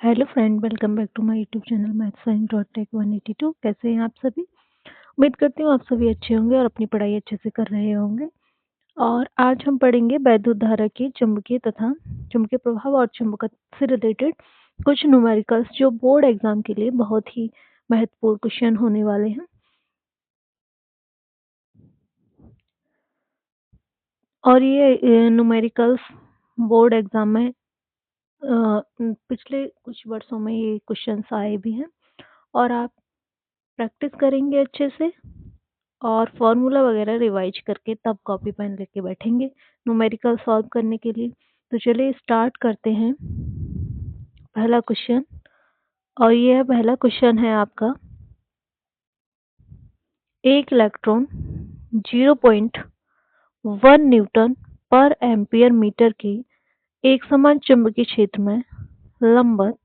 Hello friend, welcome back to my YouTube channel maths science dot tech 182। कैसे हैं आप सभी? उम्मीद करती हूँ आप सभी अच्छे होंगे और अपनी पढ़ाई अच्छे से कर रहे होंगे। और आज हम पढ़ेंगे वैद्युत धारा के चुंबकीय तथा चुंबकीय प्रभाव और चुंबकत्व से रिलेटेड कुछ न्यूमेरिकल्स जो बोर्ड एग्जाम के लिए बहुत ही महत्वपूर्ण क्वेश्चन होने वाले हैं। और ये न्यूमेरिकल्स बोर्ड एग्जाम में पिछले कुछ वर्षों में ये क्वेश्चंस आए भी हैं और आप प्रैक्टिस करेंगे अच्छे से और फॉर्मूला वगैरह रिवाइज करके तब कॉपी पेन लेके बैठेंगे न्यूमेरिकल सॉल्व करने के लिए। तो चलिए स्टार्ट करते हैं पहला क्वेश्चन। और यह पहला क्वेश्चन है आपका, एक इलेक्ट्रॉन 0.1 न्यूटन पर एम्पियर मीटर के एक समान चुंबकीय क्षेत्र में लंबवत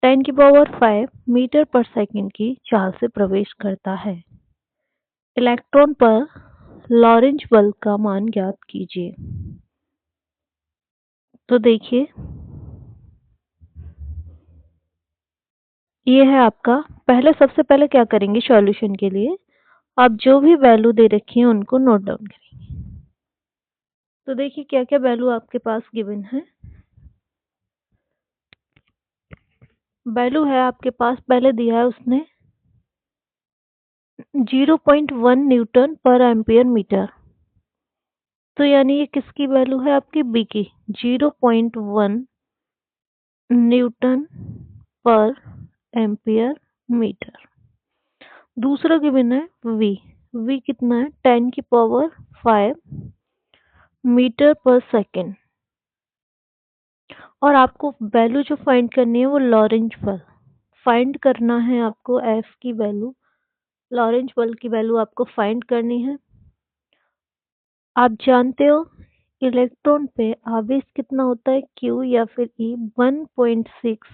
10⁵ मीटर पर सेकंड की चाल से प्रवेश करता है। इलेक्ट्रॉन पर लॉरेंज बल का मान ज्ञात कीजिए। तो देखिए, ये है आपका पहले। सबसे पहले क्या करेंगे, सॉल्यूशन के लिए आप जो भी वैल्यू दे रखी है उनको नोट डाउन करेंगे। तो देखिए क्या क्या वैल्यू आपके पास गिवन है। वैल्यू है आपके पास, पहले दिया है उसने 0.1 न्यूटन पर एम्पियर मीटर। तो यानी ये किसकी वैल्यू है, आपकी बी की। 0.1 न्यूटन पर एम्पियर मीटर। दूसरा गिवन है वी। वी कितना है, 10⁵ मीटर पर सेकेंड। और आपको वैल्यू जो फाइंड करनी है वो लॉरेंज बल फाइंड करना है आपको। एफ की वैल्यू, लॉरेंज बल की वैल्यू आपको फाइंड करनी है। आप जानते हो इलेक्ट्रॉन पे आवेश कितना होता है, क्यू या फिर ई। 1.6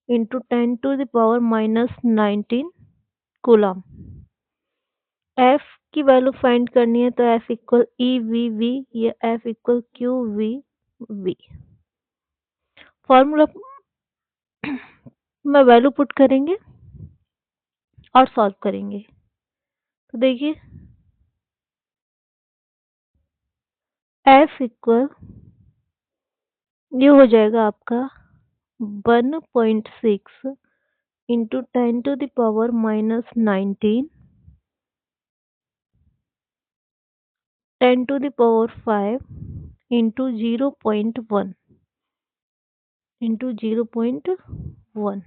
into 10⁻⁻19 coulomb. एफ की वैल्यू फाइंड करनी है तो F equal E V V या F equal Q V V. Formula में वैल्यू पुट करेंगे और सॉल्व करेंगे। तो देखिए एफ इक्वल ये हो जाएगा आपका 1.6 इंटू 10⁻⁻19 10⁵ इंटू 0.1 इंटू 0.1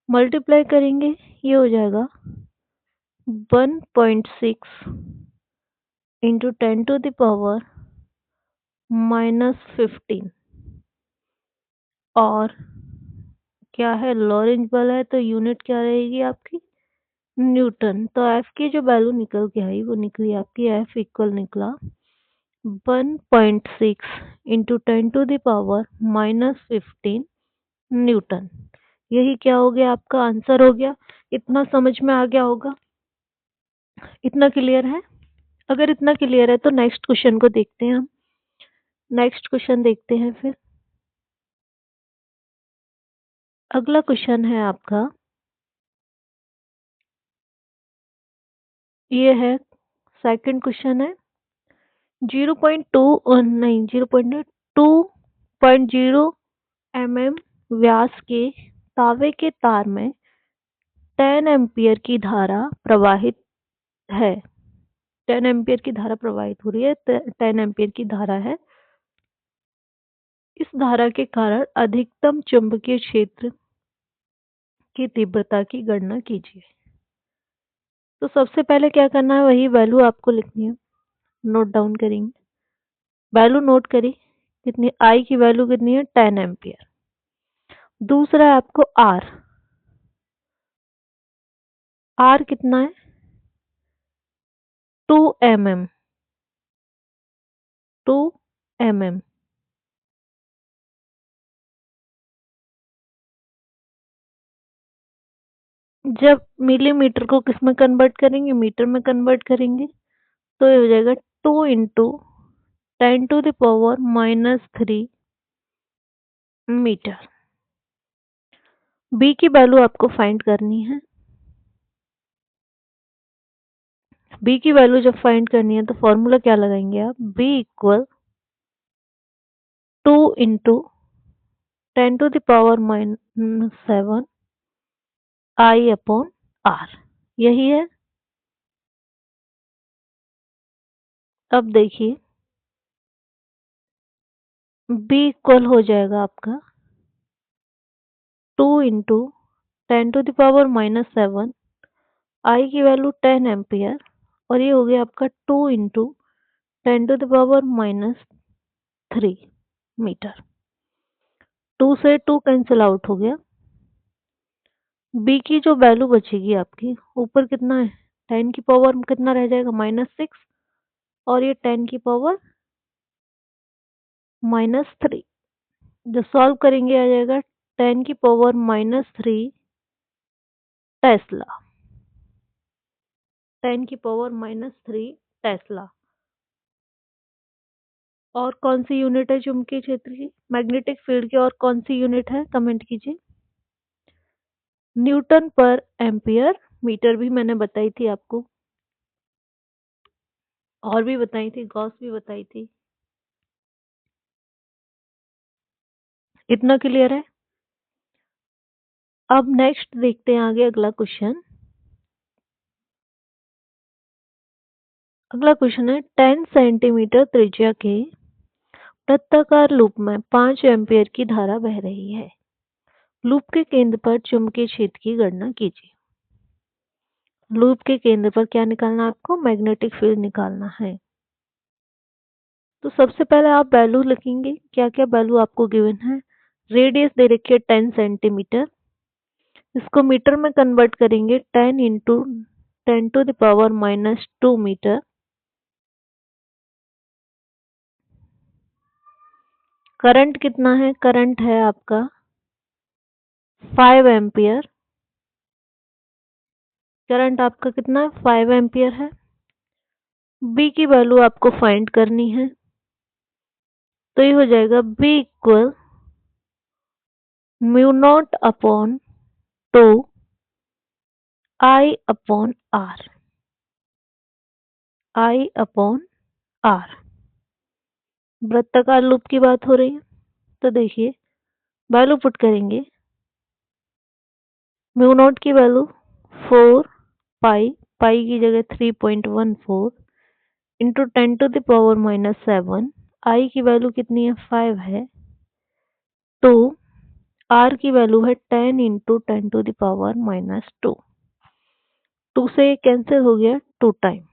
मल्टीप्लाई करेंगे, ये हो जाएगा 1.6 इंटू 10⁻⁻15। और क्या है, लॉरेंज बल है तो यूनिट क्या रहेगी आपकी, न्यूटन। तो एफ की जो वैल्यू निकल के आई वो निकली आपकी, एफ इक्वल निकला 1.6 इंटू 10⁻⁻15 न्यूटन। यही क्या हो गया, आपका आंसर हो गया। इतना समझ में आ गया होगा, इतना क्लियर है। अगर इतना क्लियर है तो नेक्स्ट क्वेश्चन को देखते हैं हम। नेक्स्ट क्वेश्चन देखते हैं फिर। अगला क्वेश्चन है आपका, ये है सेकंड क्वेश्चन है। 0.2 नहीं 0.2.0 mm व्यास के तावे के तार में 10 एम्पियर की धारा प्रवाहित है। 10 एम्पियर की धारा प्रवाहित हो रही है, 10 एम्पियर की धारा है। इस धारा के कारण अधिकतम चुंबकीय क्षेत्र की तीव्रता की गणना कीजिए। तो सबसे पहले क्या करना है, वही वैल्यू आपको लिखनी है। नोट डाउन करेंगे, वैल्यू नोट करी कितनी, आई की वैल्यू कितनी है 10 एम्पियर। दूसरा है आपको आर। आर कितना है 2 mm। 2 mm। जब मिलीमीटर को किस में कन्वर्ट करेंगे, मीटर में कन्वर्ट करेंगे, तो ये हो जाएगा 2 इंटू 10⁻³ मीटर। बी की वैल्यू आपको फाइंड करनी है। बी की वैल्यू जब फाइंड करनी है तो फॉर्मूला क्या लगाएंगे आप, B equal 2 into 10⁻⁻7 I upon R, यही है। अब देखिए बी इक्वल हो जाएगा आपका 2 इंटू 10⁻⁻7, आई की वैल्यू 10 एम्पियर, और ये हो गया आपका 2 इंटू 10⁻³ मीटर। 2 से 2 कैंसिल आउट हो गया। बी की जो वैल्यू बचेगी आपकी, ऊपर कितना है 10 की पावर कितना रह जाएगा -6, और ये 10 की पावर -3, जो सॉल्व करेंगे आ जाएगा 10 की पावर -3 टेस्ला, 10 की पावर -3 टेस्ला। और कौन सी यूनिट है चुंबकीय क्षेत्र की, मैग्नेटिक फील्ड की, और कौन सी यूनिट है कमेंट कीजिए। न्यूटन पर एम्पियर मीटर भी मैंने बताई थी आपको, और भी बताई थी, गॉस भी बताई थी। इतना क्लियर है। अब नेक्स्ट देखते हैं आगे अगला क्वेश्चन। अगला क्वेश्चन है 10 सेंटीमीटर त्रिज्या के वृत्ताकार लूप में 5 एम्पियर की धारा बह रही है। लूप के केंद्र पर चुंबकीय क्षेत्र की गणना कीजिए। लूप के केंद्र पर क्या निकालना है आपको, मैग्नेटिक फील्ड निकालना है। तो सबसे पहले आप वैल्यू लिखेंगे, क्या क्या वैल्यू आपको गिवन है। रेडियस दे रखी है 10 सेंटीमीटर, इसको मीटर में कन्वर्ट करेंगे 10 इंटू 10⁻⁻² मीटर। करंट कितना है, करंट है आपका 5 एम्पियर। करंट आपका कितना है, 5 एम्पियर है। बी की वैल्यू आपको फाइंड करनी है, तो ये हो जाएगा B equal μ0 upon 2 I upon R, I upon R. वृत्ताकार लूप की बात हो रही है, तो देखिए वैल्यू पुट करेंगे। μ0 की वैल्यू 4 पाई, पाई की जगह 3.14 इंटू 10⁻⁻7, आई की वैल्यू कितनी है 5 है, तो आर की वैल्यू है 10 इंटू 10⁻⁻2। 2 से कैंसिल हो गया 2 टाइम।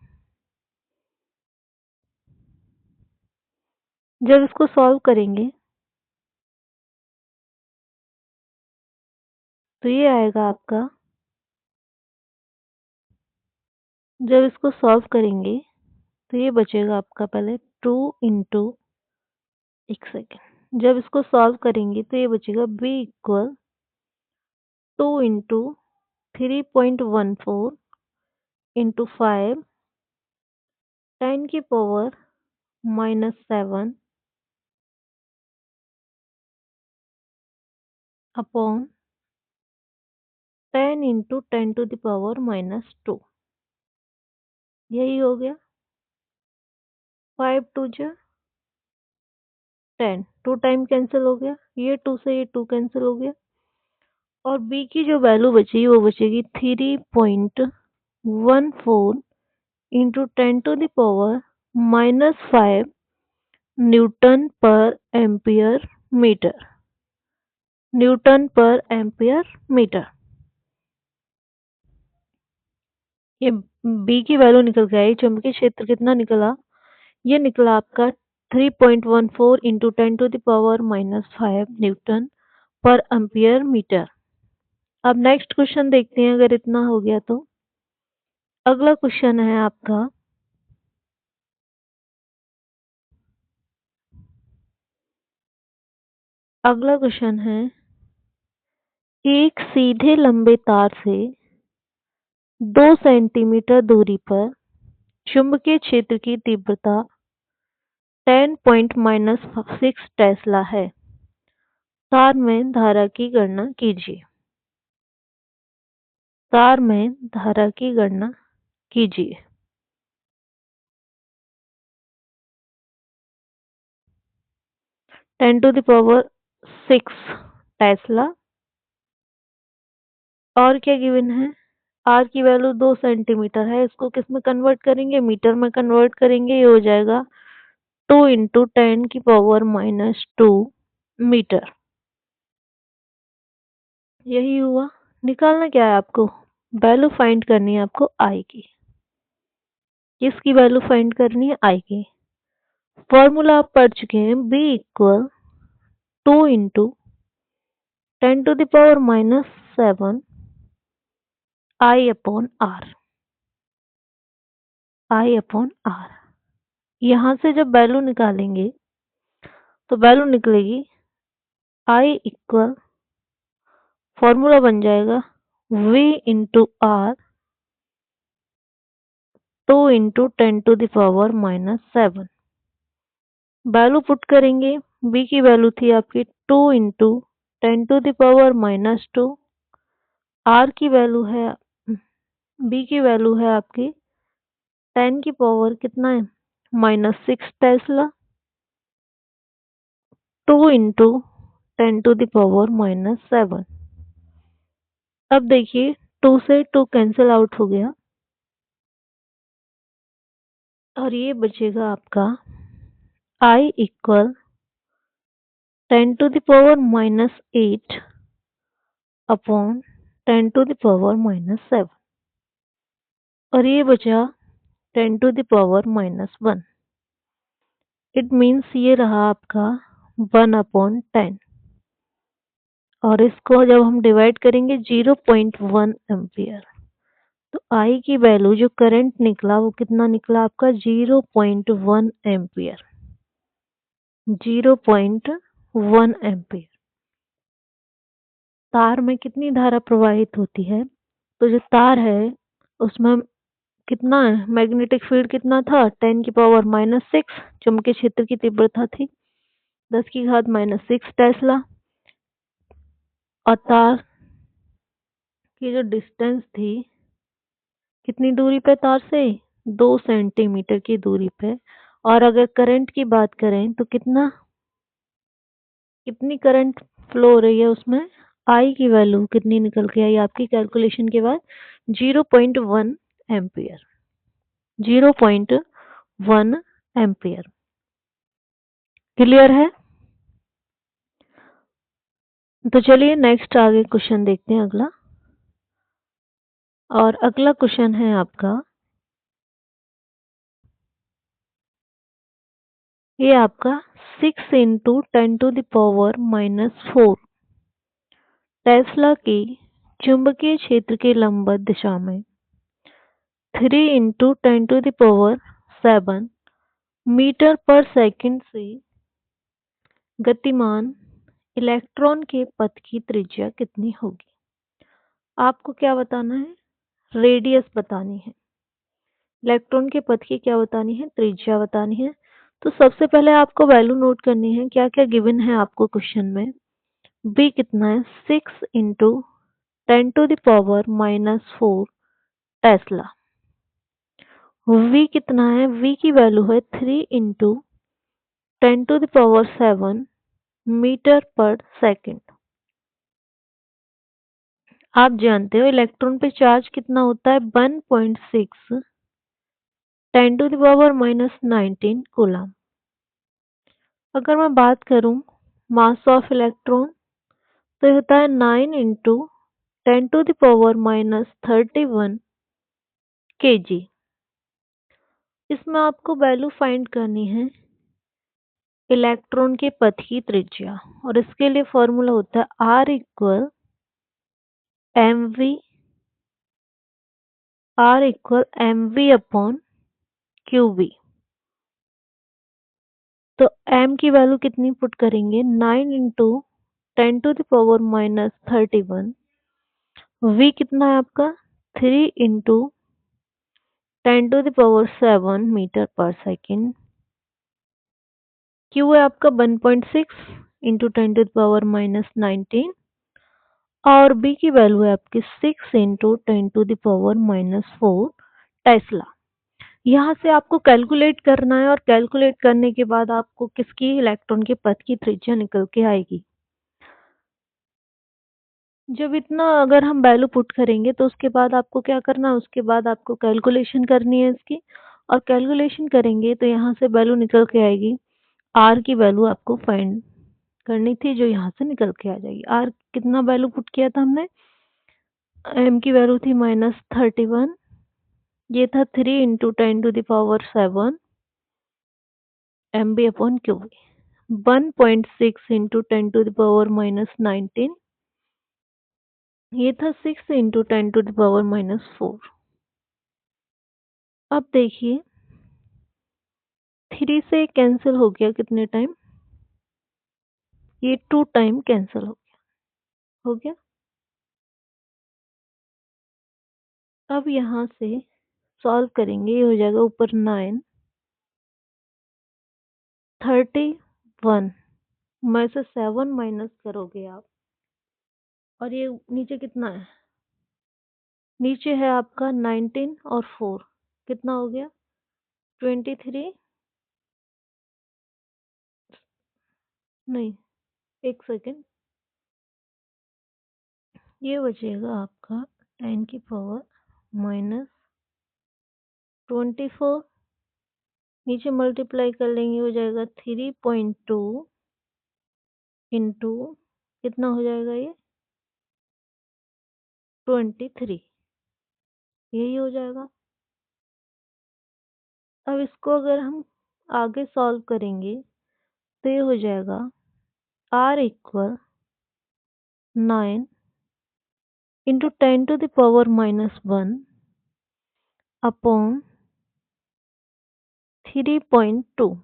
जब इसको सॉल्व करेंगे तो ये आएगा आपका, जब इसको सॉल्व करेंगे तो ये बचेगा आपका पहले 2 इंटू, एक सेकेंड, जब इसको सॉल्व करेंगे तो ये बचेगा बी इक्वल 2 इंटू 3.14 इंटू 5 10 की पावर -7 अपॉन 10 इंटू 10⁻²। यही हो गया। 5 2 जा 10, 2 टाइम कैंसिल हो गया, ये 2 से ये 2 कैंसिल हो गया, और बी की जो वैल्यू बची वो बचेगी 3.14 इंटू 10⁻⁻5 न्यूटन पर एम्पियर मीटर, न्यूटन पर एम्पियर मीटर। ये बी की वैल्यू निकल के आई। चुंबकीय क्षेत्र कितना निकला, ये निकला आपका 3.14 इंटू 10⁻⁻5 न्यूटन पर एम्पियर मीटर। अब नेक्स्ट क्वेश्चन देखते हैं, अगर इतना हो गया तो अगला क्वेश्चन है आपका, अगला क्वेश्चन है एक सीधे लंबे तार से 2 सेंटीमीटर दूरी पर चुंबकीय क्षेत्र की तीव्रता 10 -6 टेस्ला है। तार में धारा की गणना कीजिए। तार में धारा की गणना कीजिए। Ten to the power 6 tesla. और क्या गिवन है? आर की वैल्यू 2 सेंटीमीटर है। इसको किस में कन्वर्ट करेंगे? मीटर में कन्वर्ट करेंगे। ये हो जाएगा 2 इंटू 10⁻²मीटर। यही हुआ। निकालना क्या है आपको? वैल्यू फाइंड करनी है आपको आई की। किसकी वैल्यू फाइंड करनी है? आई की। फॉर्मूला आप पढ़ चुके हैं, B equal 2 into 10⁻⁷ I upon R. I upon R. यहां से जब वैल्यू निकालेंगे तो वैल्यू निकलेगी आई इक्वल, फॉर्मूला बन जाएगा v into R 2 into 10⁻⁷। Value put करेंगे। b की वैल्यू थी आपकी 2 इंटू 10⁻⁻²। आर की वैल्यू है, b की वैल्यू है आपकी 10 की पावर कितना है? -6 टेस्ला। 2 इंटू 10⁻⁷। अब देखिए 2 से 2 कैंसिल आउट हो गया और ये बचेगा आपका I इक्वल 10⁻⁻8 अपॉन 10⁻⁻7। और ये बचा 10⁻⁻1। इट मीन्स ये रहा आपका 1/10। और इसको जब हम डिवाइड करेंगे 0.1 एम्पियर, तो आई की वैल्यू जो करंट निकला वो कितना निकला आपका? 0.1 एम्पियर। 0.1 एम्पियर। तार में कितनी धारा प्रवाहित होती है? तो जो तार है उसमें कितना है? मैग्नेटिक फील्ड कितना था? 10⁻⁻6। चुंबकीय क्षेत्र की तीव्रता थी 10⁻⁻6 टेस्ला। और तार की जो डिस्टेंस थी, कितनी दूरी पे तार से? 2 सेंटीमीटर की दूरी पे। और अगर करंट की बात करें तो कितनी करंट फ्लो हो रही है उसमें? आई की वैल्यू कितनी निकल के आई आपकी कैलकुलेशन के बाद? 0.1 एम्पियर। 0.1 एम्पियर। क्लियर है? तो चलिए नेक्स्ट आगे क्वेश्चन देखते हैं अगला। और अगला क्वेश्चन है आपका, ये आपका 6 इंटू 10⁻⁻4 टेस्ला की चुंबकीय क्षेत्र के लंबवत दिशा में 3 इंटू 10⁻7 मीटर पर सेकंड से गतिमान इलेक्ट्रॉन के पथ की त्रिज्या कितनी होगी? आपको क्या बताना है? रेडियस बतानी है। इलेक्ट्रॉन के पथ की क्या बतानी है? त्रिज्या बतानी है। तो सबसे पहले आपको वैल्यू नोट करनी है। क्या क्या गिवन है आपको क्वेश्चन में? बी कितना है? 6 इंटू 10⁻⁻4 टेस्ला। वी कितना है? वी की वैल्यू है 3 इंटू 10⁻7 मीटर पर सेकंड। आप जानते हो इलेक्ट्रॉन पे चार्ज कितना होता है? 1.6 10⁻⁻19 कूलम। अगर मैं बात करूं मास ऑफ इलेक्ट्रॉन, तो ये होता है 9 इंटू 10⁻31 kg। इसमें आपको वैल्यू फाइंड करनी है इलेक्ट्रॉन के पथ की त्रिज्या। और इसके लिए फॉर्मूला होता है R equal mv upon qv। तो m की वैल्यू कितनी पुट करेंगे? 9 इंटू 10⁻31। v कितना है आपका? 3 इंटू 10⁻7 मीटर पर सेकेंड। Q है आपका 1.6 इंटू 10⁻19। और बी की वैल्यू है आपकी 6 इंटू 10⁻⁻4 टेस्ला। यहाँ से आपको कैलकुलेट करना है और कैलकुलेट करने के बाद आपको किसकी इलेक्ट्रॉन के पथ की त्रिज्या निकल के आएगी। जब इतना अगर हम वैल्यू पुट करेंगे तो उसके बाद आपको क्या करना है, उसके बाद आपको कैलकुलेशन करनी है इसकी, और कैलकुलेशन करेंगे तो यहाँ से वैल्यू निकल के आएगी। आर की वैल्यू आपको फाइंड करनी थी जो यहाँ से निकल के आ जाएगी। आर कितना वैल्यू पुट किया था हमने, एम की वैल्यू थी -31, ये था 3 into 10⁻7 M B upon Q B. 1.6 into 10⁻⁻19, ये था 6 इंटू 10⁻⁻4। अब देखिए 3 से कैंसिल हो गया कितने टाइम, ये 2 टाइम कैंसिल हो गया। अब यहाँ से सॉल्व करेंगे, ये हो जाएगा ऊपर 9, 31 में से 7 माइनस करोगे आप, और ये नीचे कितना है, नीचे है आपका 19 और 4 कितना हो गया 23, नहीं एक सेकेंड, ये बचेगा आपका 10 की पावर -24, नीचे मल्टीप्लाई कर लेंगे हो जाएगा 3.2 इंटू कितना हो जाएगा ये 23, यही हो जाएगा। अब इसको अगर हम आगे सॉल्व करेंगे तो ये हो जाएगा r इक्वल 9 इंटू 10⁻⁻1 अपॉन 3.2।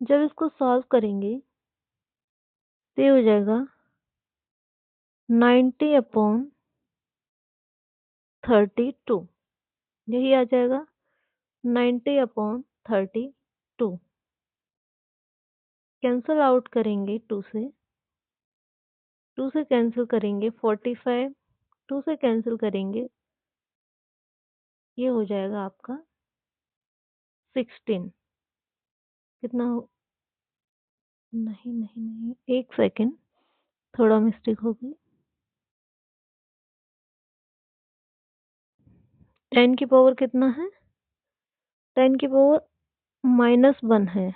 जब इसको सॉल्व करेंगे तो ये हो जाएगा 90/32, यही आ जाएगा 90/32। कैंसल आउट करेंगे 2 से कैंसिल करेंगे 45, 2 से कैंसिल करेंगे ये हो जाएगा आपका 16, कितना हो, नहीं नहीं नहीं एक सेकेंड, थोड़ा मिस्टेक हो गई। 10 की पावर कितना है, 10 की पावर -1 है,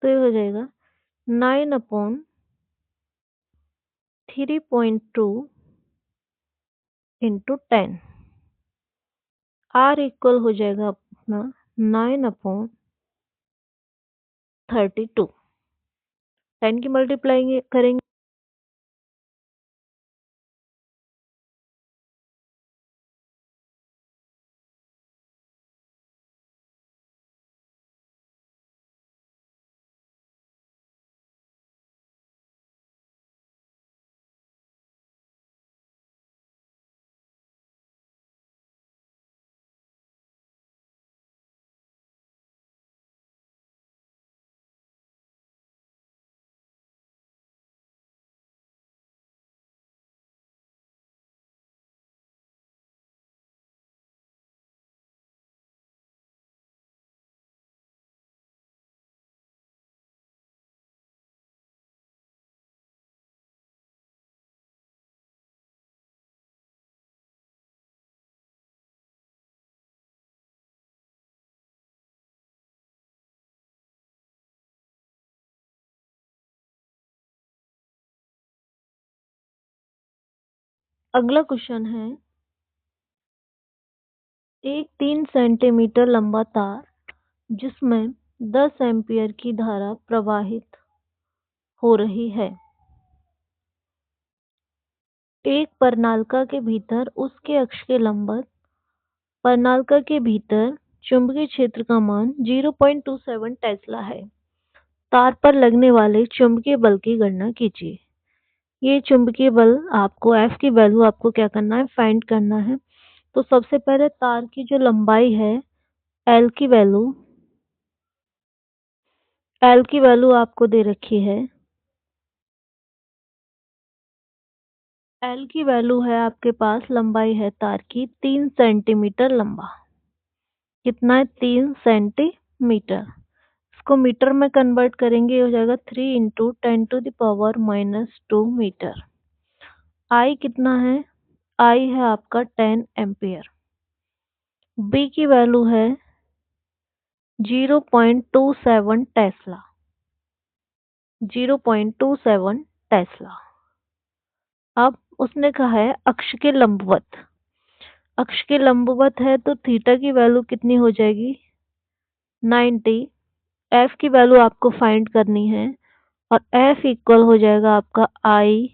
तो ये हो जाएगा 9/3.2 इंटू 10। आर इक्वल हो जाएगा अपना 9/32। 10 की मल्टीप्लाई करेंगे अगला क्वेश्चन है, एक 3 सेंटीमीटर लंबा तार जिसमें 10 एम्पियर की धारा प्रवाहित हो रही है, एक परनालिका के भीतर उसके अक्ष के लंबवत परनालिका के भीतर चुंबकीय क्षेत्र का मान 0.27 टेस्ला है। तार पर लगने वाले चुंबकीय बल की गणना कीजिए। ये चुंबकीय बल आपको F की वैल्यू आपको क्या करना है, फाइंड करना है। तो सबसे पहले तार की जो लंबाई है L की वैल्यू आपको दे रखी है एल की वैल्यू है आपके पास, लंबाई है तार की 3 सेंटीमीटर लंबा। कितना है? 3 सेंटीमीटर। इसको मीटर में कन्वर्ट करेंगे, हो जाएगा 3 इंटू 10⁻⁻² मीटर। आई कितना है? आई है आपका 10 एम्पियर। बी की वैल्यू है 0.27 टेस्ला। 0.27 टेस्ला। अब उसने कहा है अक्ष के लंबवत। अक्ष के लंबवत है तो थीटा की वैल्यू कितनी हो जाएगी? 90। एफ की वैल्यू आपको फाइंड करनी है और एफ इक्वल हो जाएगा आपका आई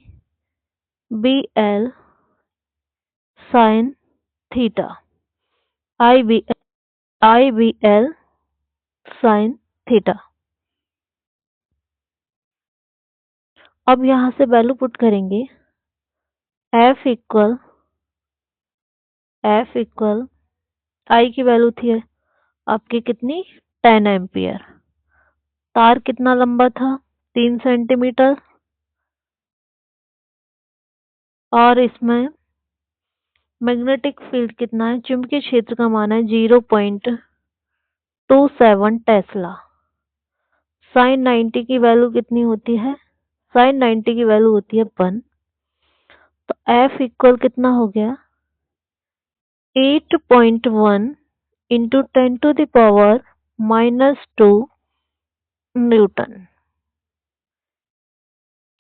बी एल साइन थीटा। आई बी एल साइन थीटा। अब यहां से वैल्यू पुट करेंगे। एफ इक्वल आई की वैल्यू थी आपकी कितनी? 10 एम्पियर। तार कितना लंबा था? 3 सेंटीमीटर। और इसमें मैग्नेटिक फील्ड कितना है? चुंबकीय क्षेत्र का मान है 0.27 टेस्ला। साइन 90 की वैल्यू कितनी होती है? साइन 90 की वैल्यू होती है 1। तो एफ इक्वल कितना हो गया? 8.1 इंटू 10⁻⁻² न्यूटन।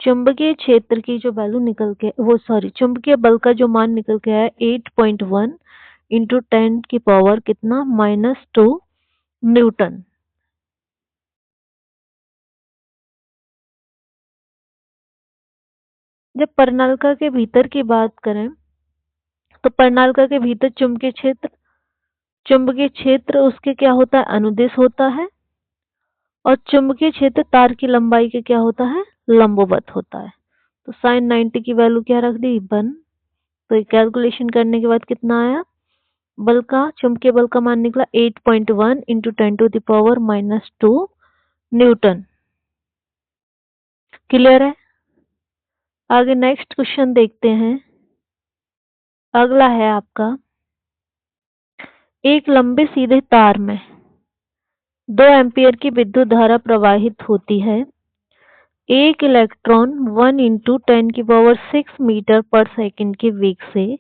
चुंबकीय क्षेत्र की जो वैल्यू निकल के चुंबकीय बल का जो मान निकल के आया 8.1 इंटू 10 की पावर कितना? -2 न्यूटन। जब परिनालिका के भीतर की बात करें तो परिनालिका के भीतर चुंबकीय क्षेत्र उसके क्या होता है? अनुदिश होता है। और चुंबकीय क्षेत्र तार की लंबाई के क्या होता है? लंबवत होता है। तो साइन 90 की वैल्यू क्या रख दी? 1। तो ये कैलकुलेशन करने के बाद कितना आया? चुंबकीय बल का मान निकला 8.1 इंटू 10⁻⁻² न्यूटन। क्लियर है? आगे नेक्स्ट क्वेश्चन देखते हैं। अगला है आपका, एक लंबे सीधे तार में 2 एम्पियर की विद्युत धारा प्रवाहित होती है। एक इलेक्ट्रॉन 1 इंटू 10⁻⁶ मीटर पर सेकंड के वेग से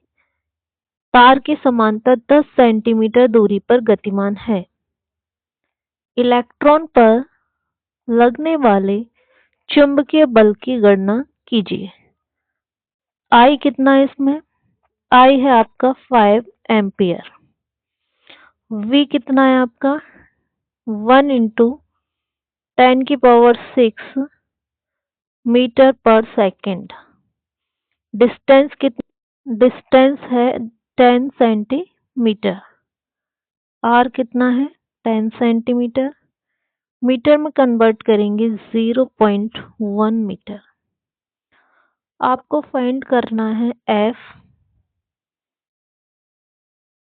तार के समांतर 10 सेंटीमीटर दूरी पर गतिमान है। इलेक्ट्रॉन पर लगने वाले चुंबकीय बल की गणना कीजिए। आई कितना है इसमें? आई है आपका 5 एम्पियर। वी कितना है आपका? 1 इंटू 10⁻⁶ मीटर पर सेकंड। डिस्टेंस है 10 सेंटीमीटर। आर कितना है? 10 सेंटीमीटर। मीटर में कन्वर्ट करेंगे 0.1 मीटर। आपको फाइंड करना है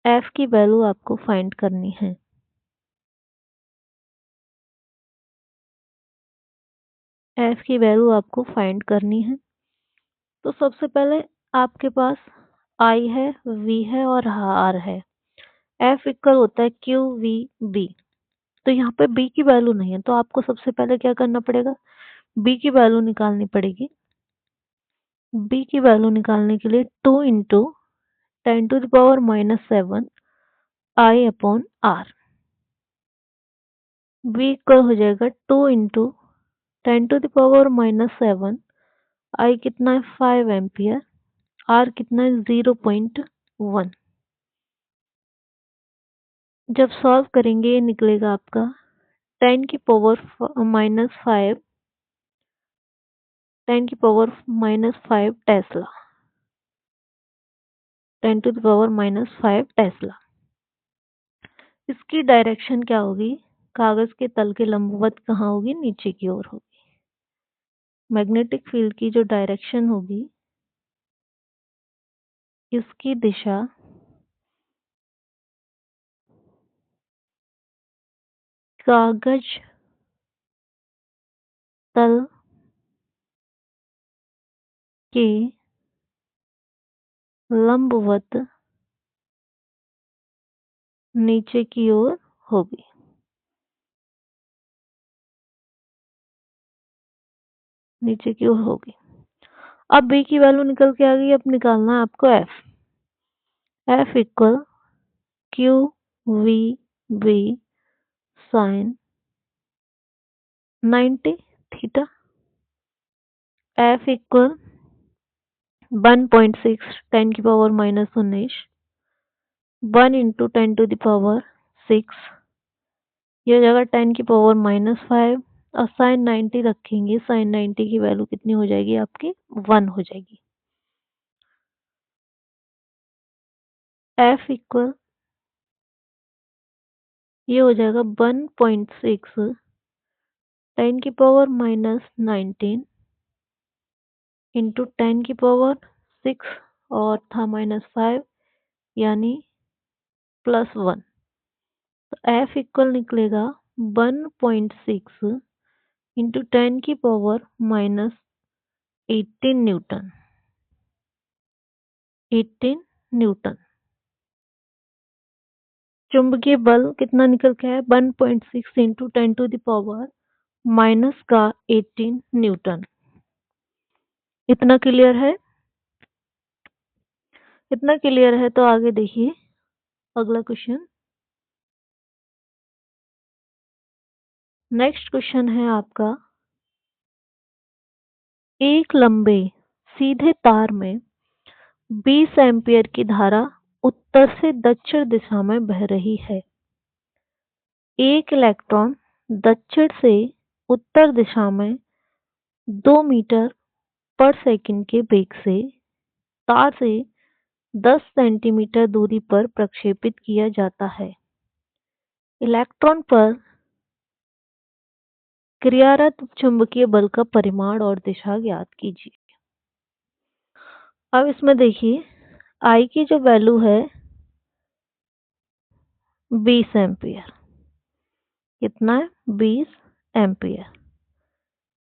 एफ की वैल्यू आपको फाइंड करनी है। एफ की वैल्यू आपको फाइंड करनी है। तो सबसे पहले आपके पास आई है, वी है और आर है। एफ इक्वल होता है क्यू वी बी। तो यहाँ पे बी की वैल्यू नहीं है, तो आपको सबसे पहले क्या करना पड़ेगा? बी की वैल्यू निकालनी पड़ेगी। बी की वैल्यू निकालने के लिए 2 into 10⁻⁻7 I upon R. B equal हो जाएगा 2 इंटू 10⁻⁻7। आई कितना है? 5 एम्पियर। आर कितना है? 0.1। जब सॉल्व करेंगे ये निकलेगा आपका 10⁻⁻5 10⁻⁻5 टेस्ला। 10⁻⁻5 टेस्ला। इसकी डायरेक्शन क्या होगी? कागज के तल के लंबवत कहाँ होगी? नीचे की ओर होगी। मैग्नेटिक फील्ड की जो डायरेक्शन होगी, इसकी दिशा कागज तल के लंबवत नीचे की ओर होगी। नीचे की ओर होगी। अब बी की वैल्यू निकल के आ गई। अब निकालना है आपको F. F equal Q V B sine 90 थीटा। एफ इक्वल 1.6 10 की power -19 1 into 10 to the power 6, ये हो जाएगा 10 की पावर -5 और साइन 90 रखेंगे। साइन 90 की वैल्यू कितनी हो जाएगी आपकी 1 हो जाएगी। एफ इक्वल ये हो जाएगा 1.6 10 की पावर -19 इंटू 10 की पावर 6 और था -5 यानी +1। तो एफ इक्वल निकलेगा 1.6 इंटू 10 की पावर -18 न्यूटन। 18 न्यूटन। चुंबकीय बल कितना निकल के आया 1.6 into 10 to the power minus का 18 न्यूटन। इतना क्लियर है? इतना क्लियर है तो आगे देखिए अगला क्वेश्चन। नेक्स्ट क्वेश्चन है आपका, एक लंबे सीधे तार में 20 एम्पियर की धारा उत्तर से दक्षिण दिशा में बह रही है। एक इलेक्ट्रॉन दक्षिण से उत्तर दिशा में 2 मीटर पर सेकंड के वेग से तार से 10 सेंटीमीटर दूरी पर प्रक्षेपित किया जाता है। इलेक्ट्रॉन पर क्रियारत चुंबकीय बल का परिमाण और दिशा ज्ञात कीजिए। अब इसमें देखिए आई की जो वैल्यू है 20 एम्पियर। कितना है 20 एम्पियर।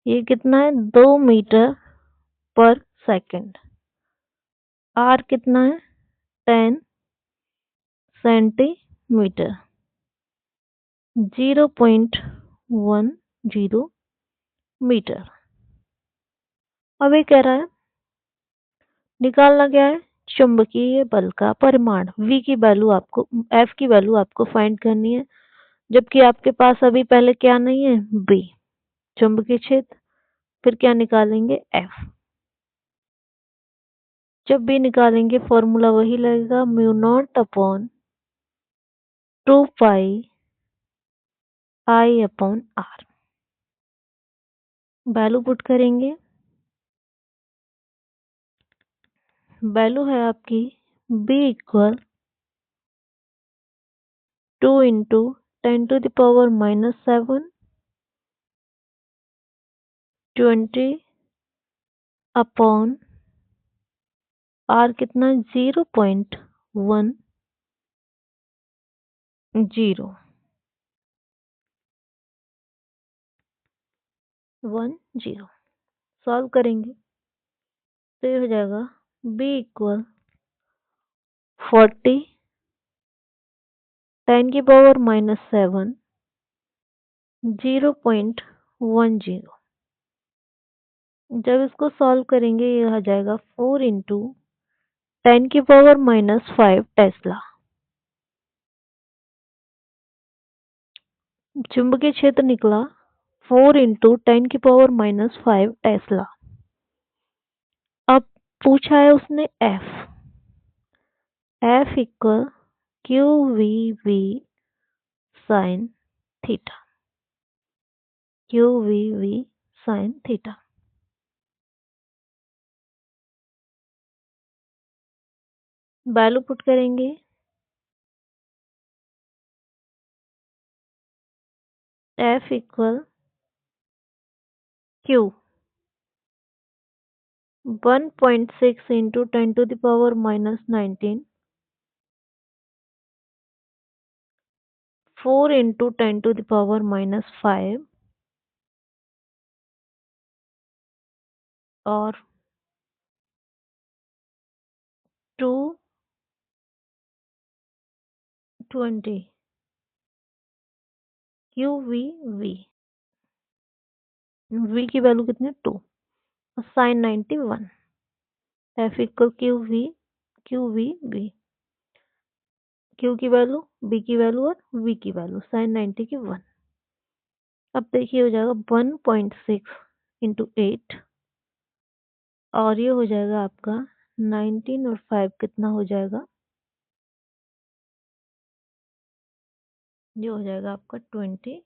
ये कितना है 2 मीटर पर सेकंड। आर कितना है 10 सेंटीमीटर। 0.10 मीटर। अब ये कह रहा है निकालना क्या है चुंबकीय बल का परिमाण। वी की वैल्यू आपको एफ की वैल्यू आपको फाइंड करनी है, जबकि आपके पास अभी पहले क्या नहीं है बी चुंबकीय क्षेत्र। फिर क्या निकालेंगे एफ। जब भी निकालेंगे फॉर्मूला वही लगेगा mu naught upon 2 pi I upon R. Value put करेंगे। वैल्यू है आपकी B equal 2 into 10 to the power -7 20 upon R कितना 0.10 सॉल्व करेंगे तो ये हो जाएगा बी इक्वल 40 10 की पावर -7 0.10। जब इसको सॉल्व करेंगे ये आ जाएगा 4 इंटू 10 की पावर -5 टेस्ला। चुंबकीय क्षेत्र निकला 4 इंटू 10 की पावर -5 टेस्ला। अब पूछा है उसने F. F equal Q V V sine theta. Q V V sine theta. Value put करेंगे। F equal Q 1.6 into 10 to the power -19 4 into 10 to the power -5 और 220 क्यू वी वी, v की value कितनी 2 और sine 91, f equal Q V V, Q की value, B की value और v की value sine 90 की 1। अब देखिए हो जाएगा 1.6 इंटू 8 और ये हो जाएगा आपका 19 और 5 कितना हो जाएगा, ये हो जाएगा आपका 24।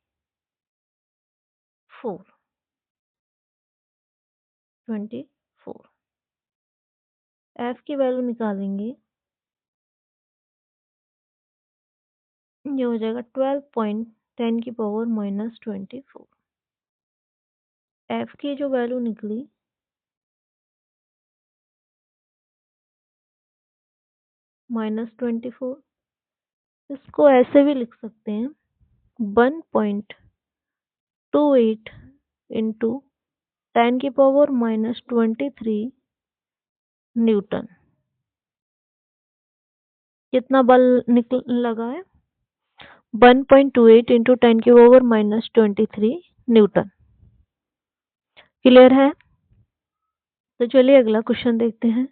एफ की वैल्यू निकालेंगे, ये हो जाएगा 12.10 की पावर -24। एफ की जो वैल्यू निकली -24, इसको ऐसे भी लिख सकते हैं 1.28 इंटू 10 की पावर -23 न्यूटन। कितना बल निकल लगा है, 1.28 इंटू 10 की पावर -23 न्यूटन। क्लियर है? तो चलिए अगला क्वेश्चन देखते हैं।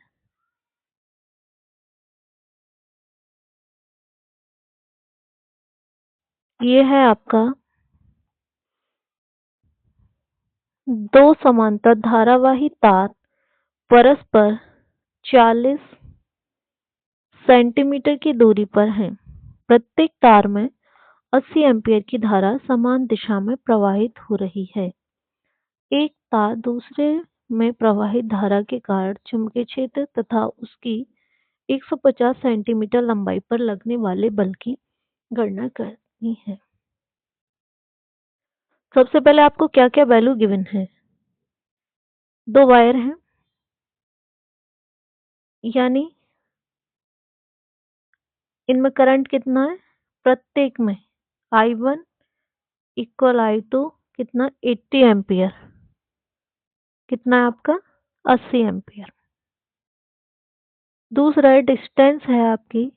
ये है आपका दो समांतर धारावाही तार परस्पर 40 सेंटीमीटर की दूरी पर हैं। प्रत्येक तार में 80 एम्पीयर की धारा समान दिशा में प्रवाहित हो रही है। एक तार दूसरे में प्रवाहित धारा के कारण चुंबकीय क्षेत्र तथा उसकी 150 सेंटीमीटर लंबाई पर लगने वाले बल की गणना करनी है। सबसे पहले आपको क्या क्या वैल्यू गिवन है। दो वायर हैं, यानी इनमें करंट कितना है, प्रत्येक में I1 इक्वल I2 कितना 80 एम्पियर, कितना है आपका 80 एम्पियर। दूसरा डिस्टेंस है आपकी,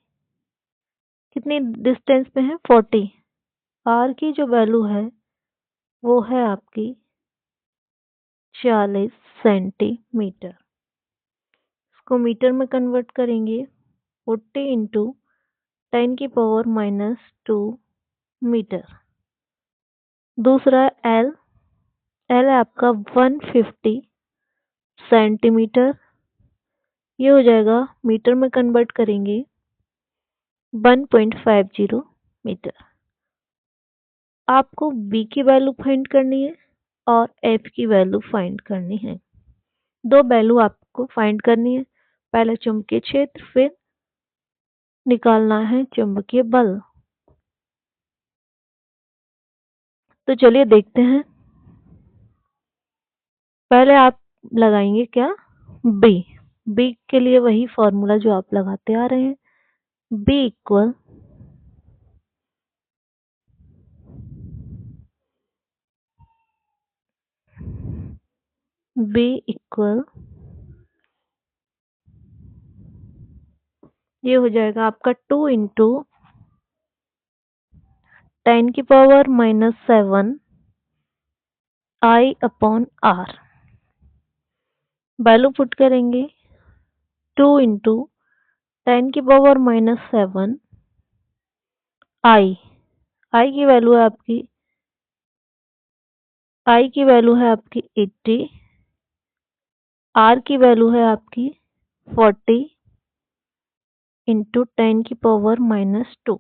कितनी डिस्टेंस पे है 40। आर की जो वैल्यू है वो है आपकी 40 सेंटीमीटर। इसको मीटर में कन्वर्ट करेंगे 40 इंटू 10 की पावर -2 मीटर। दूसरा एल, एल है आपका 150 सेंटीमीटर, ये हो जाएगा मीटर में कन्वर्ट करेंगे 1.50 मीटर। आपको बी की वैल्यू फाइंड करनी है और एफ की वैल्यू फाइंड करनी है। दो वैल्यू आपको फाइंड करनी है, पहले चुंबकीय क्षेत्र, फिर निकालना है चुंबकीय बल। तो चलिए देखते हैं। पहले आप लगाएंगे क्या, बी। बी के लिए वही फॉर्मूला जो आप लगाते आ रहे हैं, बी इक्वल ये हो जाएगा आपका 2 इंटू 10 की पावर -7 I/R। वैल्यू पुट करेंगे 2 इंटू 10 की पावर -7 I की वैल्यू है आपकी, I की वैल्यू है आपकी 80, R की वैल्यू है आपकी 40 इंटू 10 की पावर -2।